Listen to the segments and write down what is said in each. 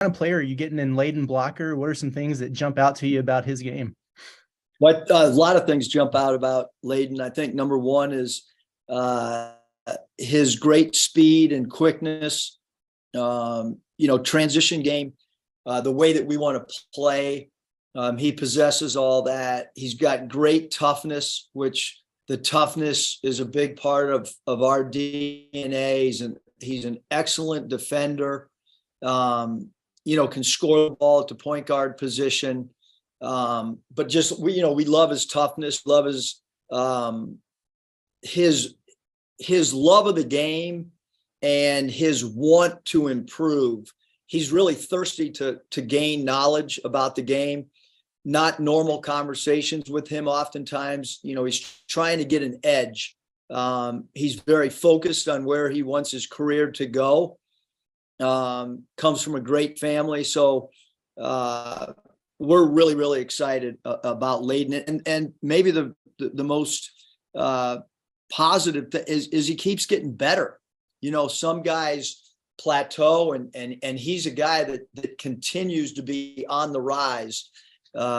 of player are you getting in Laden Blocker? What are some things that jump out to you about his game? But a lot of things jump out about Laden. I think number one is uh, his great speed and quickness. Transition game, the way that we want to play. He possesses all that. He's got great toughness, which the toughness is a big part of our DNA. He's an excellent defender. Can score the ball at the point guard position. But just we love his toughness, love his love of the game and his want to improve. He's really thirsty to gain knowledge about the game. Not normal conversations with him oftentimes. He's trying to get an edge. He's very focused on where he wants his career to go. Comes from a great family. So we're really, really excited about Laden. And maybe the most positive is he keeps getting better. Some guys plateau and he's a guy that continues to be on the rise,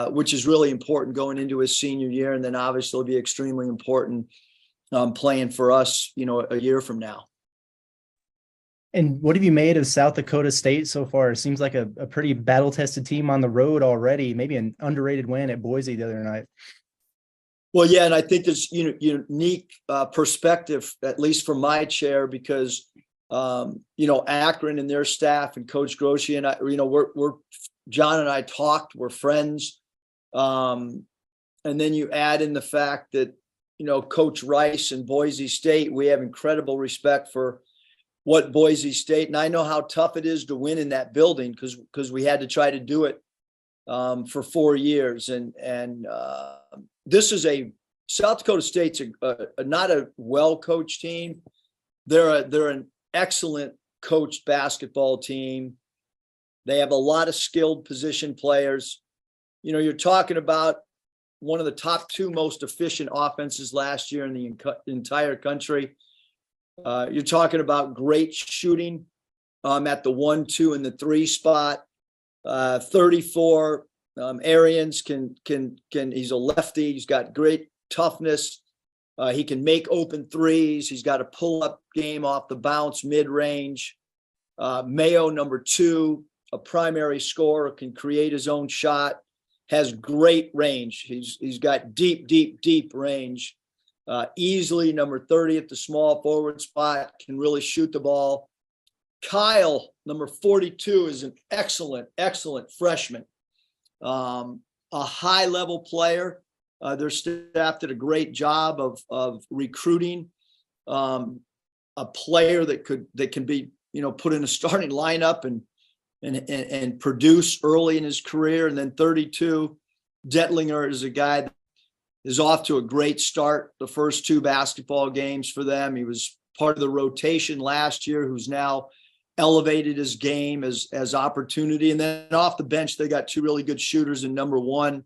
which is really important going into his senior year. And then obviously it'll be extremely important playing for us, a year from now. And what have you made of South Dakota State so far? It seems like a pretty battle-tested team on the road already, maybe an underrated win at Boise the other night. Well, yeah, and I think there's unique perspective, at least from my chair, because Akron and their staff and Coach Groschi and I, we're John and I talked, we're friends, and then you add in the fact that Coach Rice and Boise State, we have incredible respect for what Boise State, and I know how tough it is to win in that building because we had to try to do it for 4 years, and this is South Dakota State's not a well-coached team. They're an excellent coached basketball team. They have a lot of skilled position players. You're talking about one of the top 2 most efficient offenses last year in the entire country. You're talking about great shooting at the 1, 2, and the 3 spot. 34 Arians can he's a lefty. He's got great toughness. He can make open threes. He's got a pull-up game off the bounce mid-range. Mayo, number 2, a primary scorer, can create his own shot, has great range. He's got deep range. Easily number 30 at the small forward spot, can really shoot the ball. Kyle, number 42, is an excellent freshman. A high-level player. Their staff did a great job of recruiting a player that can be, put in a starting lineup and produce early in his career. And then 32, Detlinger is a guy that is off to a great start the first 2 basketball games for them. He was part of the rotation last year, who's now elevated his game as opportunity. And then off the bench, they got 2 really good shooters in number 1,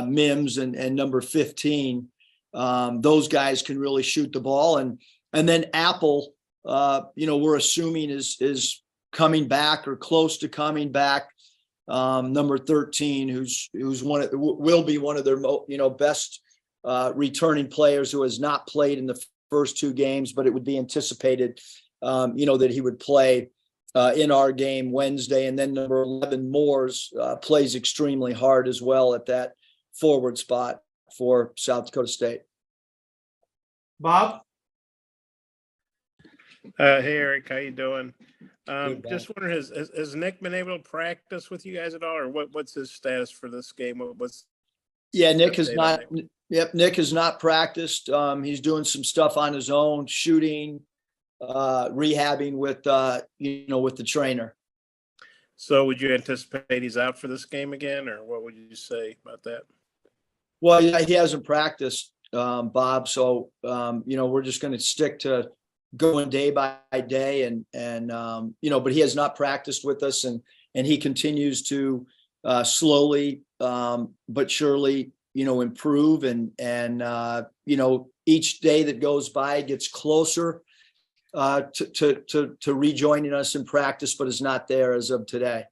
Mims, and number 15. Those guys can really shoot the ball. And then Apple, we're assuming is coming back or close to coming back. Number 13, who's will be one of their best returning players, who has not played in the first 2 games, but it would be anticipated that he would play in our game Wednesday. And then number 11, Moores, plays extremely hard as well at that forward spot for South Dakota State. Bob? Hey, Eric, how you doing? Just wondering, has Nick been able to practice with you guys at all, or what's his status for this game? Nick has not. Yep, Nick has not practiced. He's doing some stuff on his own, shooting, rehabbing with the trainer. So would you anticipate he's out for this game again, or what would you say about that? Well, yeah, he hasn't practiced, Bob. So, we're just going to stick to going day by day and but he has not practiced with us, and he continues to slowly, but surely, improve and each day that goes by gets closer to rejoining us in practice, but is not there as of today.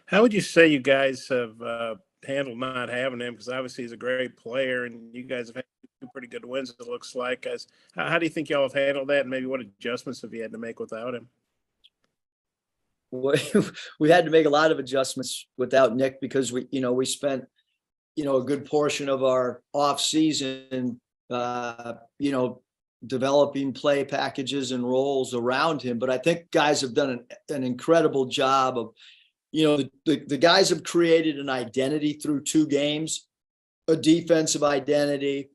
How would you say you guys have handled not having him? Because obviously he's a great player, and you guys have had two pretty good wins. It looks like. Guys, how do you think y'all have handled that, and maybe what adjustments have you had to make without him? We had to make a lot of adjustments without Nick because we spent a good portion of our off season developing play packages and roles around him. But I think guys have done an incredible job of, the guys have created an identity through 2 games, a defensive identity,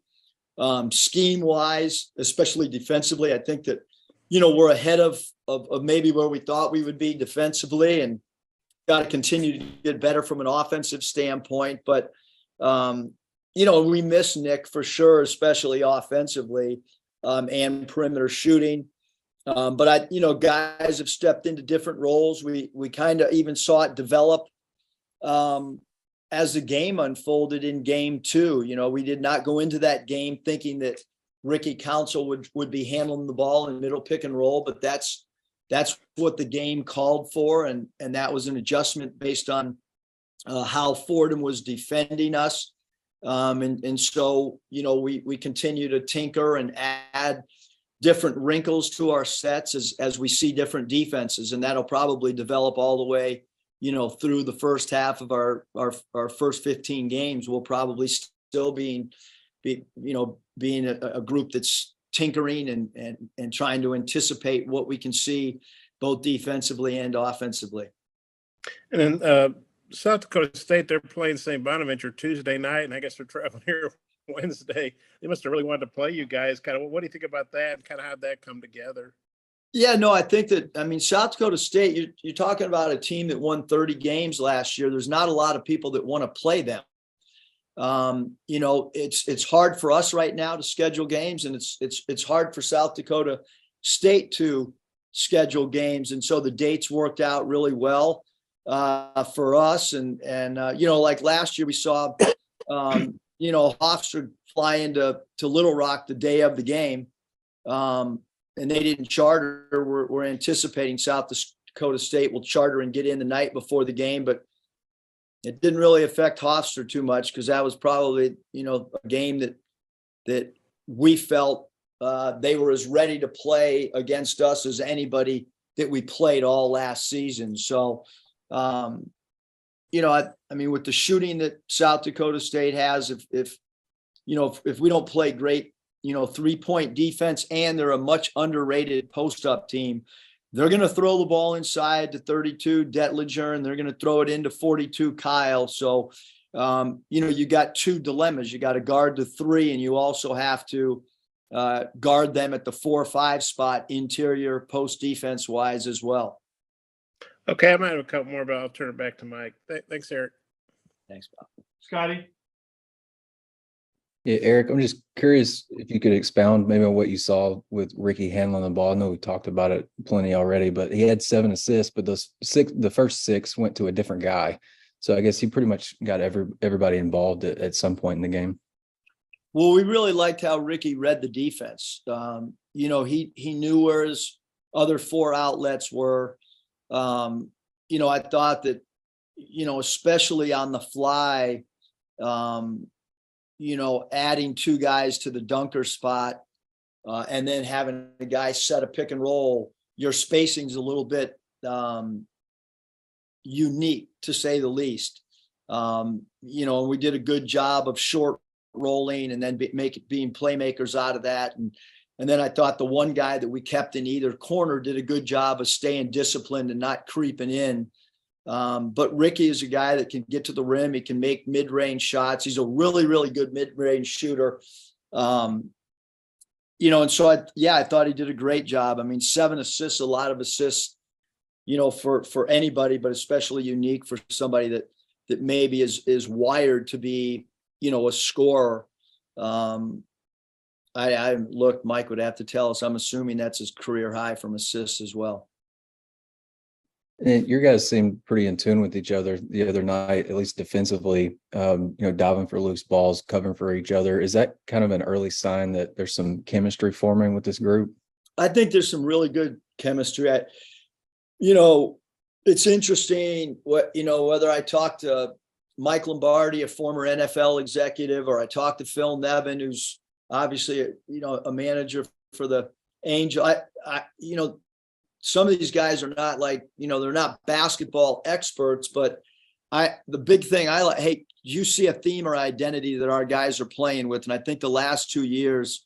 scheme wise, especially defensively. I think that, we're ahead of maybe where we thought we would be defensively, and got to continue to get better from an offensive standpoint. But, we miss Nick for sure, especially offensively, and perimeter shooting. But guys have stepped into different roles. We kind of even saw it develop as the game unfolded in game 2. We did not go into that game thinking that Ricky Council would be handling the ball in middle pick and roll, but that's what the game called for, and that was an adjustment based on how Fordham was defending us. And so we continue to tinker and add different wrinkles to our sets as we see different defenses, and that'll probably develop all the way through the first half of our first 15 games. We'll probably still being a group that's tinkering and trying to anticipate what we can see both defensively and offensively. And then South Dakota State, they're playing St. Bonaventure Tuesday night, and I guess they're traveling here Wednesday. They must have really wanted to play you guys. Kind of, what do you think about that? And kind of how'd that come together? Yeah, no, I think that, South Dakota State, you're talking about a team that won 30 games last year. There's not a lot of people that want to play them. It's hard for us right now to schedule games, and it's hard for South Dakota State to schedule games. And so the dates worked out really well for us. And like last year we saw, Hofstra fly into Little Rock the day of the game. And they didn't charter. We're anticipating South Dakota State will charter and get in the night before the game, but it didn't really affect Hofstra too much because that was probably, a game that we felt they were as ready to play against us as anybody that we played all last season. So, with the shooting that South Dakota State has, if we don't play great, 3-point defense, and they're a much underrated post-up team, they're going to throw the ball inside to 32 Detlinger, and they're going to throw it into 42 Kyle. So, you got 2 dilemmas. You got to guard the 3, and you also have to guard them at the 4-5 spot, interior post defense wise as well. Okay, I might have a couple more, but I'll turn it back to Mike. Thanks, Eric. Thanks, Bob. Scotty? Yeah, Eric, I'm just curious if you could expound maybe on what you saw with Ricky handling the ball. I know we talked about it plenty already, but he had 7 assists, but the first 6 went to a different guy. So I guess he pretty much got everybody involved at some point in the game. Well, we really liked how Ricky read the defense. He knew where his other 4 outlets were. I thought that, especially on the fly, adding 2 guys to the dunker spot and then having a guy set a pick and roll, your spacing's a little bit unique, to say the least. We did a good job of short rolling and then being playmakers out of that. And then I thought the one guy that we kept in either corner did a good job of staying disciplined and not creeping in. But Ricky is a guy that can get to the rim. He can make mid-range shots. He's a really, really good mid-range shooter. And so I thought he did a great job. 7 assists, a lot of assists, for anybody, but especially unique for somebody that maybe is wired to be, a scorer. Look, Mike would have to tell us. I'm assuming that's his career high from assists as well. And your guys seemed pretty in tune with each other the other night, at least defensively, diving for loose balls, covering for each other. Is that kind of an early sign that there's some chemistry forming with this group? I think there's some really good chemistry. It's interesting whether I talk to Mike Lombardi, a former NFL executive, or I talk to Phil Nevin, who's obviously a manager for the Angel. Some of these guys are not they're not basketball experts, but the big thing I like, hey, you see a theme or identity that our guys are playing with. And I think the last 2 years,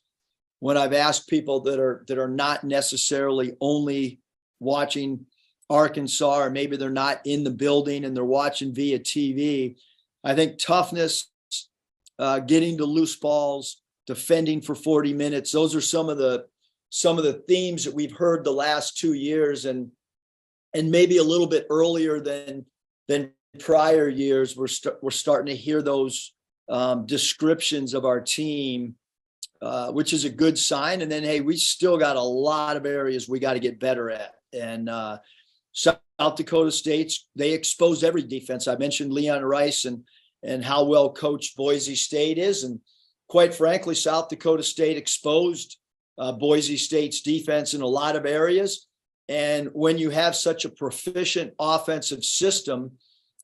when I've asked people that are not necessarily only watching Arkansas, or maybe they're not in the building and they're watching via TV, I think toughness, getting to loose balls, defending for 40 minutes, those are some of the themes that we've heard the last 2 years, and maybe a little bit earlier than prior years. We're starting to hear those descriptions of our team, which is a good sign. And then, hey, we still got a lot of areas we got to get better at. And South Dakota State, they exposed every defense. I mentioned Leon Rice and how well coached Boise State is. And quite frankly, South Dakota State exposed Boise State's defense in a lot of areas. And when you have such a proficient offensive system,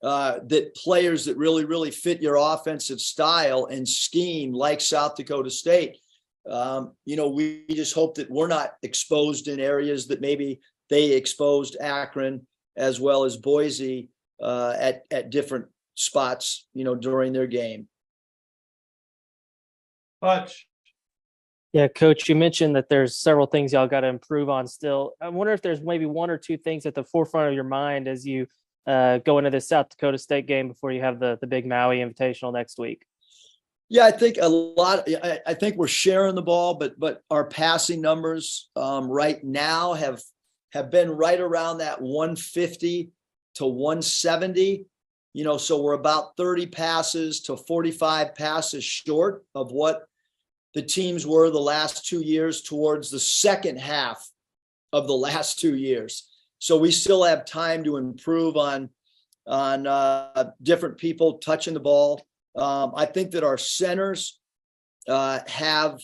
that players that really, really fit your offensive style and scheme, like South Dakota State, we just hope that we're not exposed in areas that maybe they exposed Akron as well as Boise at different spots, during their game. Hutch. Yeah, Coach, you mentioned that there's several things y'all got to improve on still. I wonder if there's maybe one or two things at the forefront of your mind as you go into this South Dakota State game before you have the big Maui Invitational next week. Yeah, I think I think we're sharing the ball, but our passing numbers right now have been right around that 150 to 170. So we're about 30 passes to 45 passes short of what the teams were the last 2 years towards the second half of the last 2 years. So we still have time to improve on different people touching the ball. I think that our centers have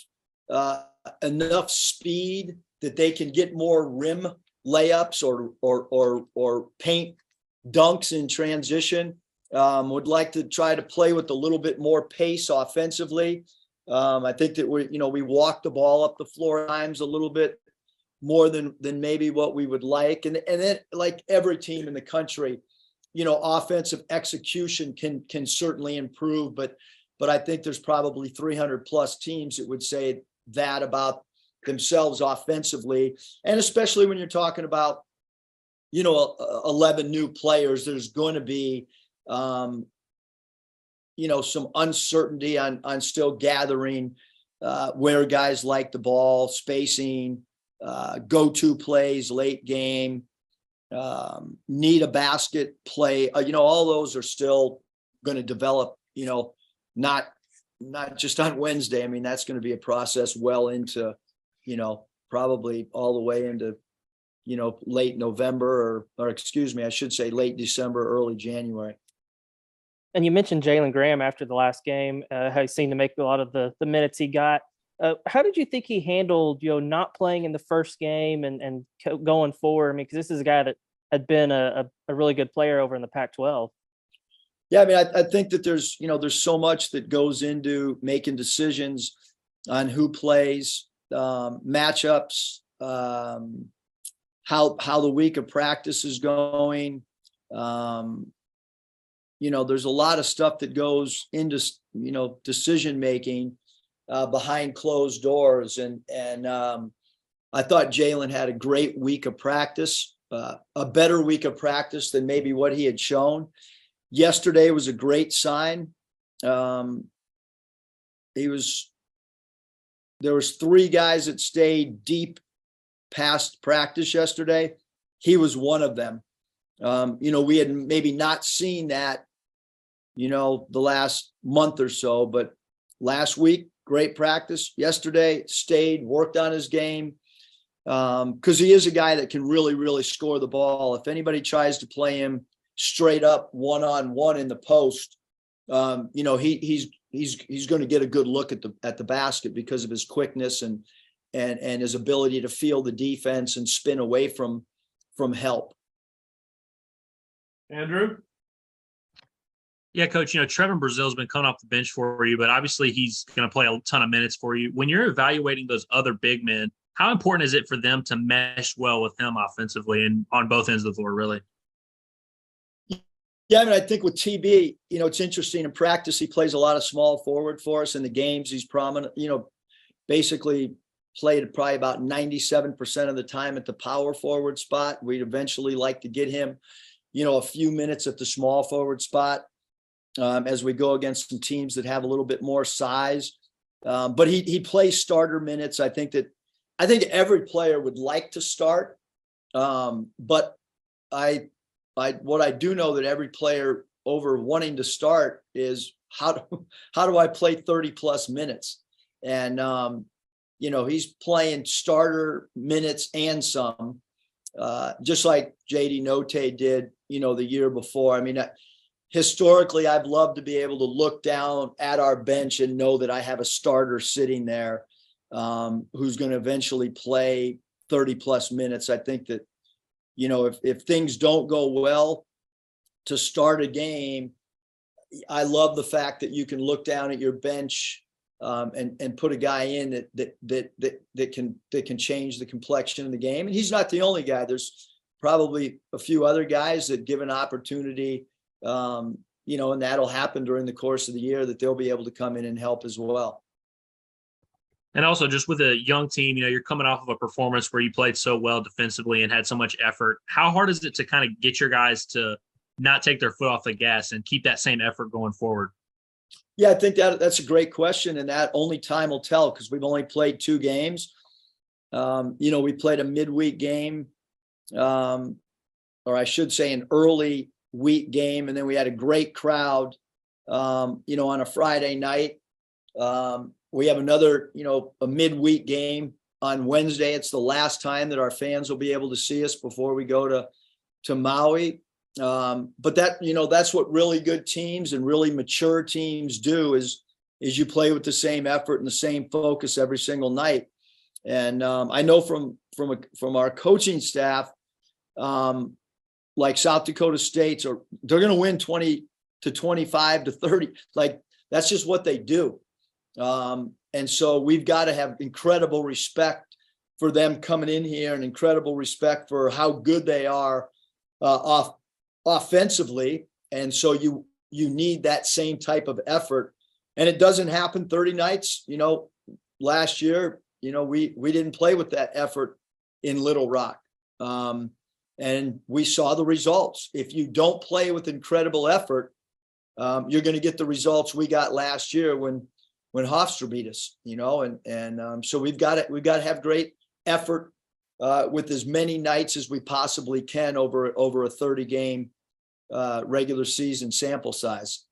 enough speed that they can get more rim layups or paint dunks in transition. Would like to try to play with a little bit more pace offensively. I think that we walk the ball up the floor at times a little bit more than maybe what we would like. And then, like every team in the country, offensive execution can certainly improve, but I think there's probably 300 plus teams that would say that about themselves offensively. And especially when you're talking about, 11 new players, there's going to be, some uncertainty on still gathering where guys like the ball, spacing, go-to plays, late game, need a basket play. All those are still going to develop, not just on Wednesday. I mean, that's going to be a process well into, probably all the way into, late November or excuse me, I should say late December, early January. And you mentioned Jalen Graham after the last game, how he seemed to make a lot of the minutes he got. How did you think he handled, not playing in the first game and going forward? I mean, because this is a guy that had been a really good player over in the Pac-12. Yeah, I mean, I think that there's so much that goes into making decisions on who plays, matchups, how the week of practice is going. There's a lot of stuff that goes into, decision making behind closed doors. And I thought Jalen had a great week of practice, a better week of practice than maybe what he had shown. Yesterday was a great sign. There was 3 guys that stayed deep past practice yesterday. He was one of them. We had maybe not seen that, the last month or so, but last week, great practice. Yesterday, stayed, worked on his game, because he is a guy that can really, really score the ball. If anybody tries to play him straight up one-on-one in the post, he's going to get a good look at the basket because of his quickness and his ability to feel the defense and spin away from help. Andrew? Yeah, Coach, Trevor Brazil's been coming off the bench for you, but obviously he's going to play a ton of minutes for you. When you're evaluating those other big men, how important is it for them to mesh well with him offensively and on both ends of the floor, really? Yeah, I mean, I think with TB, it's interesting. In practice, he plays a lot of small forward for us. In the games, he's prominent, basically played probably about 97% of the time at the power forward spot. We'd eventually like to get him, a few minutes at the small forward spot as we go against some teams that have a little bit more size. But he plays starter minutes. I think every player would like to start. But what I do know that every player over wanting to start is how do I play 30 plus minutes? And, he's playing starter minutes and some, just like JD Notae did, the year before. I mean, historically, I've loved to be able to look down at our bench and know that I have a starter sitting there who's going to eventually play 30 plus minutes. I think that, if things don't go well to start a game, I love the fact that you can look down at your bench and put a guy in that can change the complexion of the game. And he's not the only guy. There's probably a few other guys that give an opportunity, and that'll happen during the course of the year that they'll be able to come in and help as well. And also just with a young team, you're coming off of a performance where you played so well defensively and had so much effort. How hard is it to kind of get your guys to not take their foot off the gas and keep that same effort going forward? Yeah, I think that's a great question, and that only time will tell because we've only played 2 games. We played a midweek game, or I should say an early week game, and then we had a great crowd, on a Friday night. We have another, a midweek game on Wednesday. It's the last time that our fans will be able to see us before we go to Maui. But that's what really good teams and really mature teams do is you play with the same effort and the same focus every single night. And I know from our coaching staff, like South Dakota State, they're going to win 20 to 25 to 30. Like that's just what they do. And so we've got to have incredible respect for them coming in here and incredible respect for how good they are offensively. And so you need that same type of effort. And it doesn't happen 30 nights. Last year, we didn't play with that effort in Little Rock. And we saw the results. If you don't play with incredible effort, you're going to get the results we got last year when Hofstra beat us, so we've got to have great effort with as many nights as we possibly can over a 30 game regular season sample size.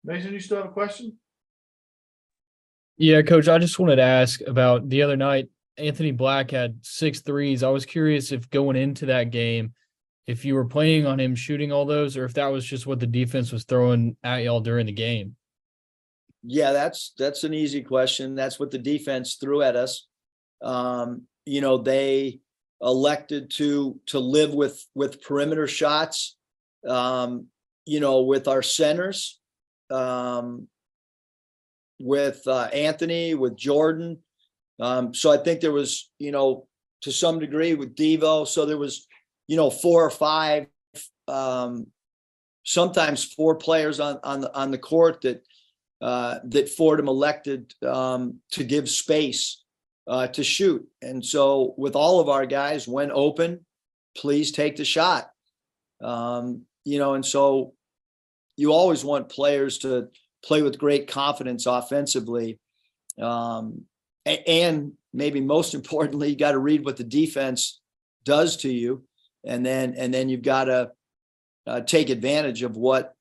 Mason, you still have a question? Yeah, Coach, I just wanted to ask about the other night. Anthony Black had 6 threes. I was curious if going into that game, if you were planning on him shooting all those, or if that was just what the defense was throwing at y'all during the game. Yeah, that's an easy question. That's what the defense threw at us. They elected to live with perimeter shots, with our centers, with Anthony, with Jordan. So I think there was, to some degree with Devo. So there was, 4 or 5, sometimes 4 players on the court that Fordham elected to give space to shoot. And so with all of our guys, when open, please take the shot. And so you always want players to play with great confidence offensively. And maybe most importantly, you got to read what the defense does to you. And then you've got to take advantage of what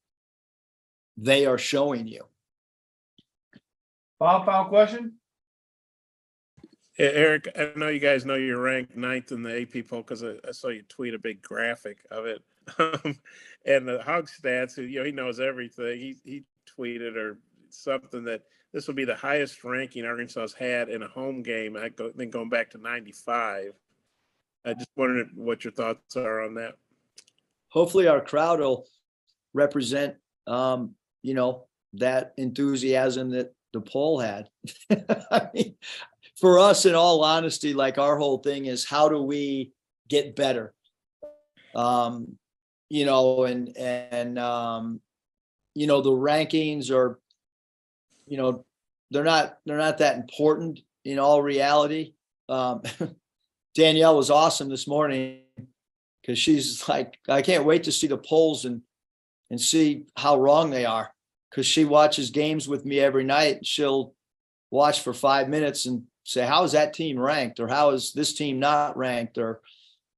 they are showing you. Bob, final question? Eric, I know you guys know you're ranked 9th in the AP poll because I saw you tweet a big graphic of it. And the Hog Stats, he knows everything. He tweeted or something that this will be the highest ranking Arkansas's had in a home game. I think going back to 95. I just wondered what your thoughts are on that. hopefully our crowd will represent, that enthusiasm that the poll had. I mean, for us, in all honesty, like our whole thing is how do we get better? The rankings are, they're not that important in all reality. Danielle was awesome this morning because she's like, I can't wait to see the polls and see how wrong they are, because she watches games with me every night. She'll watch for 5 minutes and say, how is that team ranked? Or how is this team not ranked? Or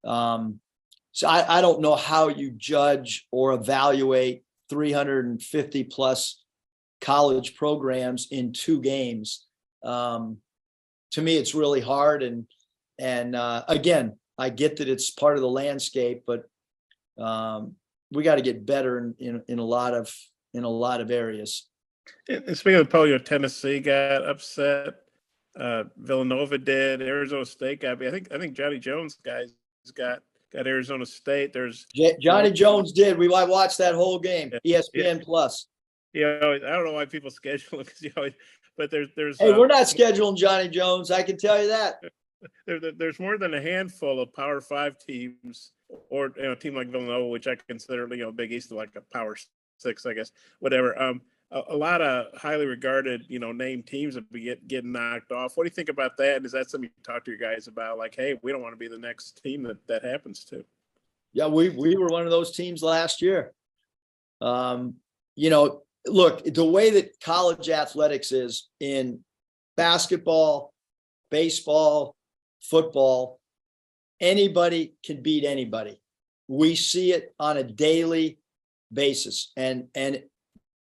so I don't know how you judge or evaluate 350 plus college programs in 2 games. To me, it's really hard. And again, I get that it's part of the landscape, but we got to get better in a lot of areas. And speaking of the poll, Tennessee got upset. Villanova did. Arizona State got. I think Johnny Jones guys got Arizona State. There's Johnny Jones did. I watched that whole game. ESPN Plus. I don't know why people schedule it because but there's. Hey, we're not scheduling Johnny Jones. I can tell you that. There's more than a handful of Power 5 teams, or a team like Villanova, which I consider Big East like a Power 6, I guess. Whatever. A lot of highly regarded, named teams that be getting knocked off. What do you think about that? And is that something you talk to your guys about? Like, hey, we don't want to be the next team that happens to. Yeah, we were one of those teams last year. Look, the way that college athletics is in basketball, baseball, football, anybody can beat anybody. We see it on a daily basis. And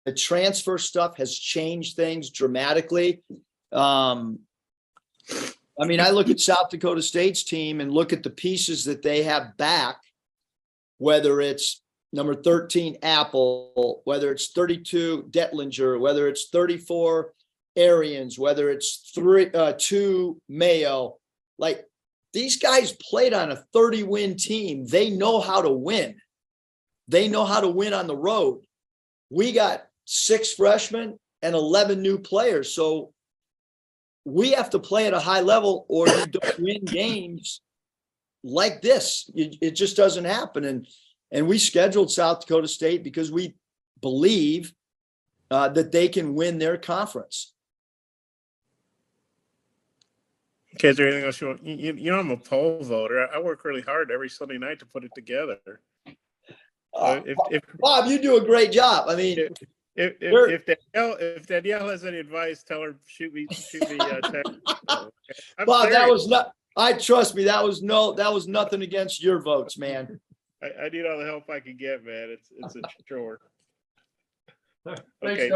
the transfer stuff has changed things dramatically. I look at South Dakota State's team and look at the pieces that they have back, whether it's number 13 Apple, whether it's 32 Detlinger, whether it's 34 Arians, whether it's 2 Mayo. Like, these guys played on a 30-win team. They know how to win. They know how to win on the road. We got 6 freshmen and 11 new players. So we have to play at a high level or you don't win games like this. It just doesn't happen. And we scheduled South Dakota State because we believe that they can win their conference. Okay, is there anything else you want? I'm a poll voter. I work really hard every Sunday night to put it together. Bob, you do a great job. I mean, if Danielle has any advice, tell her shoot me a text. Bob, that was not. Trust me, that was nothing against your votes, man. I need all the help I can get, man. It's a chore. Thanks, Okay.